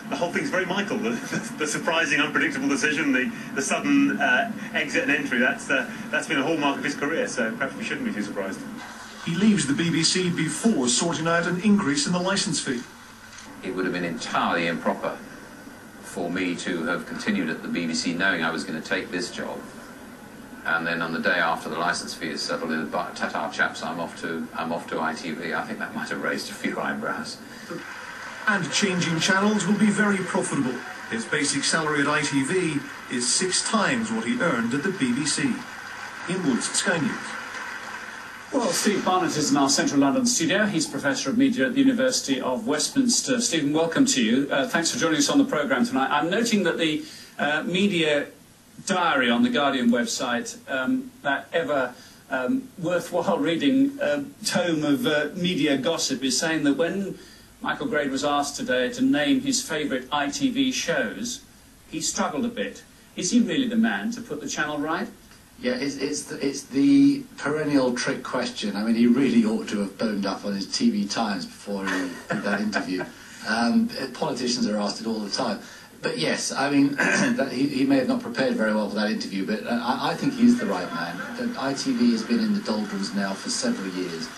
the whole thing's very Michael. The surprising, unpredictable decision, the sudden exit and entry, that's been a hallmark of his career, so perhaps we shouldn't be too surprised. He leaves the BBC before sorting out an increase in the licence fee. It would have been entirely improper for me to have continued at the BBC knowing I was going to take this job, and then on the day after the licence fee is settled, in ta-ta chaps, I'm off to ITV. I think that might have raised a few eyebrows. And changing channels will be very profitable. His basic salary at ITV is 6 times what he earned at the BBC. Ian Woods, Sky News. Well, Steve Barnett is in our central London studio. He's Professor of Media at the University of Westminster. Stephen, welcome to you. Thanks for joining us on the programme tonight. I'm noting that the media diary on the Guardian website, that ever worthwhile reading tome of media gossip, is saying that when Michael Grade was asked today to name his favourite ITV shows, he struggled a bit. Is he really the man to put the channel right? Yeah, it's the perennial trick question. I mean, he really ought to have boned up on his TV Times before he did that interview. Politicians are asked it all the time. But yes, I mean, he may have not prepared very well for that interview, but I think he's the right man. ITV has been in the doldrums now for several years.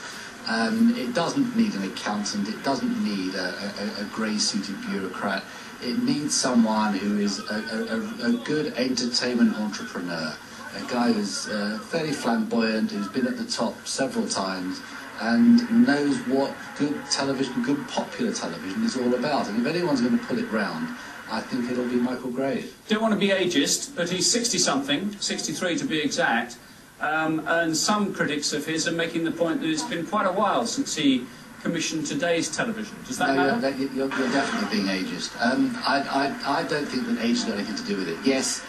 It doesn't need an accountant, it doesn't need a grey-suited bureaucrat. It needs someone who is a good entertainment entrepreneur. A guy who's fairly flamboyant, who's been at the top several times, and knows what good television, good popular television is all about. And if anyone's going to pull it round, I think it'll be Michael Grade. Don't want to be ageist, but he's 60-something, 63 to be exact, and some critics of his are making the point that it's been quite a while since he commissioned today's television. Does that matter? You're definitely being ageist. I don't think that age has got anything to do with it. Yes,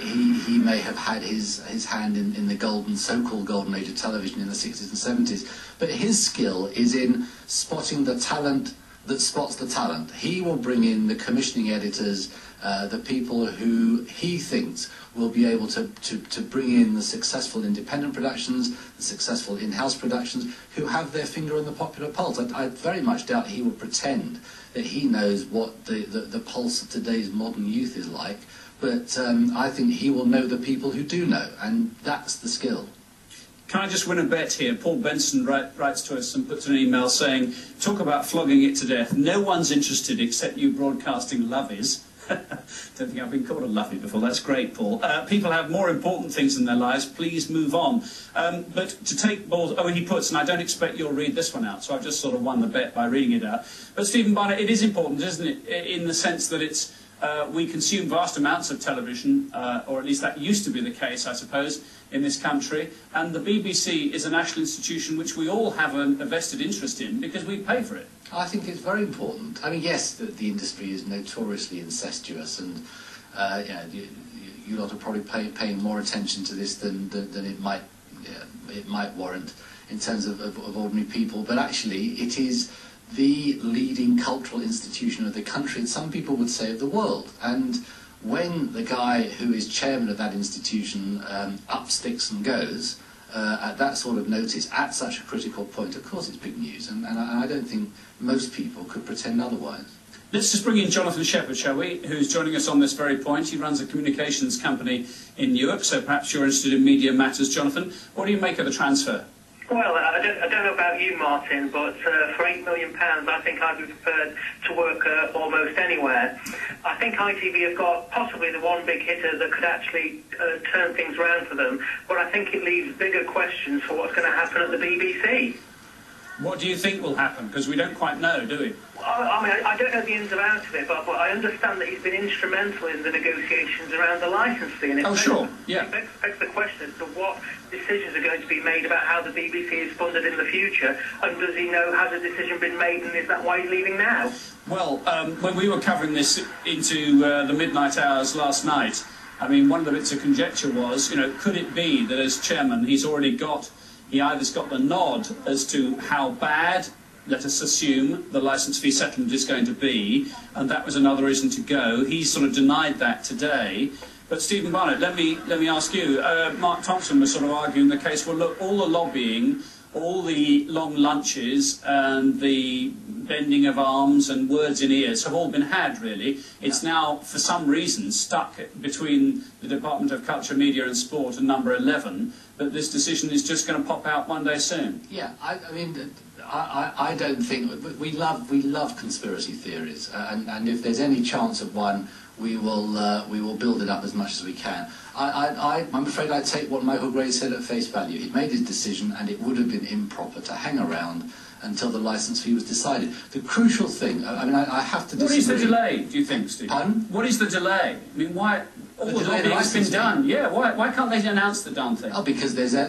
he may have had his hand in the so-called golden age of television in the 60s and 70s, but his skill is in spotting the talent that spots the talent. He will bring in the commissioning editors, the people who he thinks will be able to bring in the successful independent productions, the successful in-house productions, who have their finger on the popular pulse. I very much doubt he will pretend that he knows what the pulse of today's modern youth is like, but I think he will know the people who do know, and that's the skill. Can I just win a bet here? Paul Benson writes to us and puts an email saying, talk about flogging it to death. No one's interested except you broadcasting lovies. Don't think I've been called a lovey before. That's great, Paul. People have more important things in their lives. Please move on. But to take balls... Oh, he puts, and I don't expect you'll read this one out, so I've just sort of won the bet by reading it out. But Stephen Barnett, it is important, isn't it, in the sense that it's... we consume vast amounts of television, or at least that used to be the case, I suppose, in this country. And the BBC is a national institution which we all have a vested interest in because we pay for it. I think it's very important. I mean, yes, the industry is notoriously incestuous, and you lot are probably paying more attention to this than it might warrant in terms of ordinary people. But actually, it is the leading cultural institution of the country, and some people would say of the world. And when the guy who is chairman of that institution up sticks and goes at that sort of notice at such a critical point, of course it's big news, and I don't think most people could pretend otherwise. Let's just bring in Jonathan Sheppard, shall we, who's joining us on this very point. He runs a communications company in Newark, so perhaps you're interested in media matters. Jonathan, what do you make of the transfer? Well, I don't know about you, Martin, but for £8 million, I think I'd be prepared to work almost anywhere. I think ITV have got possibly the one big hitter that could actually turn things around for them, but I think it leaves bigger questions for what's going to happen at the BBC. What do you think will happen? Because we don't quite know, do we? I mean, I don't know the ins and outs of it, but I understand that he's been instrumental in the negotiations around the licence fee. And it begs the question as to what decisions are going to be made about how the BBC is funded in the future, and does he know, has a decision been made, and is that why he's leaving now? Well, when we were covering this into the midnight hours last night, I mean, one of the bits of conjecture was, could it be that as chairman he either's got the nod as to how bad, let us assume, the licence fee settlement is going to be, and that was another reason to go. He sort of denied that today. But Stephen Barnett, let me ask you, Mark Thompson was sort of arguing the case, well look, all the lobbying, all the long lunches and the bending of arms and words in ears have all been had, really. It's now, for some reason, stuck between the Department of Culture, Media and Sport and number 11, but this decision is just going to pop out one day soon. Yeah, I mean, I don't think... We love conspiracy theories, and if there's any chance of one, we will build it up as much as we can. I'm afraid I take what Michael Gray said at face value. He'd made his decision, and it would have been improper to hang around until the licence fee was decided. The crucial thing, I mean, I have to disagree. What is the delay, do you think, Steve? Pardon? What is the delay? I mean, why... All the lobbying's been done. Yeah, why can't they announce the darn thing? Oh, because there's a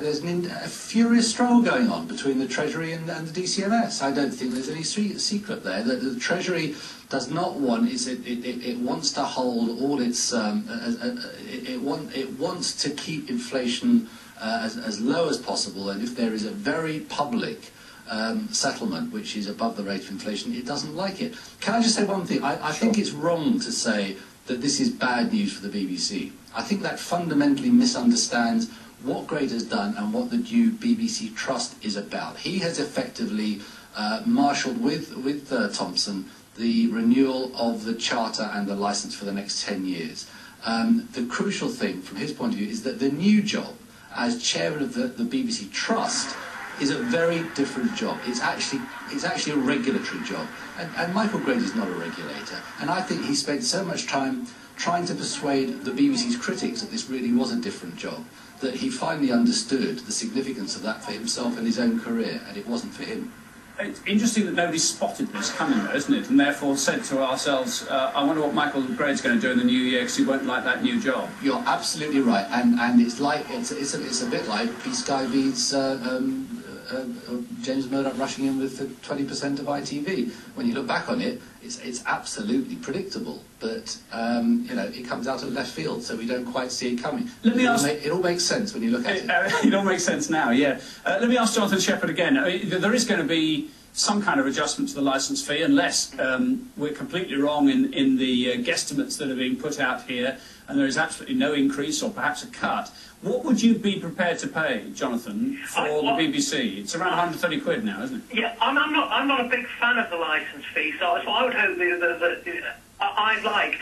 furious struggle going on between the Treasury and the DCMS. I don't think there's any secret there. The Treasury does not want... It wants to hold all its... It wants to keep inflation as low as possible, and if there is a very public settlement which is above the rate of inflation, it doesn't like it. Can I just say one thing? I think it's wrong to say that this is bad news for the BBC. I think that fundamentally misunderstands what Gray has done and what the new BBC Trust is about. He has effectively marshalled with Thompson the renewal of the charter and the licence for the next 10 years. The crucial thing from his point of view is that the new job as chairman of the BBC Trust is a very different job. It's actually a regulatory job. And Michael Gray is not a regulator. And I think he spent so much time trying to persuade the BBC's critics that this really was a different job, that he finally understood the significance of that for himself and his own career, and it wasn't for him. It's interesting that nobody spotted this coming, though, isn't it? And therefore said to ourselves, I wonder what Michael Gray's going to do in the new year, because he won't like that new job. You're absolutely right, and it's like it's a bit like Peace Guy V's James Murdoch rushing in with 20% of ITV. When you look back on it, it's absolutely predictable, but you know, it comes out of left field, so we don't quite see it coming. It all makes sense when you look at it. It all makes sense now, yeah. Let me ask Jonathan Sheppard again. I mean, there is going to be some kind of adjustment to the licence fee, unless we're completely wrong in the guesstimates that are being put out here, and there is absolutely no increase or perhaps a cut. What would you be prepared to pay, Jonathan, for the BBC? It's around 130 quid now, isn't it? Yeah, I'm not a big fan of the licence fee, so I would hope that I'd like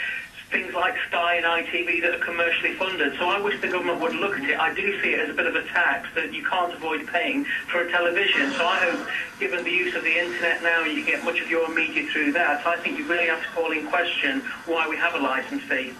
things like Sky and ITV that are commercially funded, so I wish the government would look at it. I do see it as a bit of a tax that you can't avoid paying for a television, so I hope, given the use of the internet now, you can get much of your media through that, I think you really have to call in question why we have a licence fee.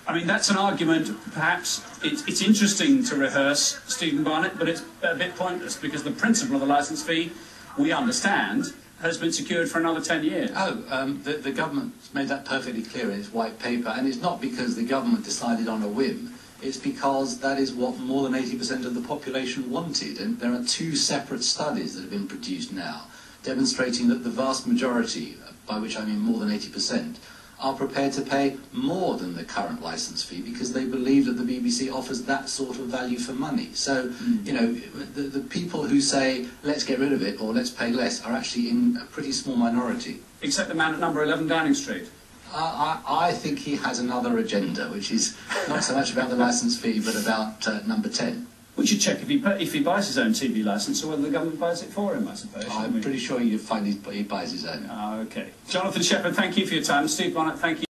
I mean, that's an argument, perhaps, it's interesting to rehearse, Stephen Barnett, but it's a bit pointless, because the principle of the licence fee, we understand, has been secured for another 10 years. The government's made that perfectly clear in its white paper, and it's not because the government decided on a whim, it's because that is what more than 80% of the population wanted, and there are two separate studies that have been produced now, demonstrating that the vast majority, by which I mean more than 80%, are prepared to pay more than the current licence fee because they believe that the BBC offers that sort of value for money. So, you know, the people who say, let's get rid of it or let's pay less are actually in a pretty small minority. Except the man at number 11 Downing Street. I think he has another agenda, which is not so much about the licence fee, but about number 10. We should check if he buys his own TV licence or whether the government buys it for him, I suppose. I'm pretty sure you'd find he buys his own. OK. Jonathan Sheppard, thank you for your time. Steve Barnett, thank you.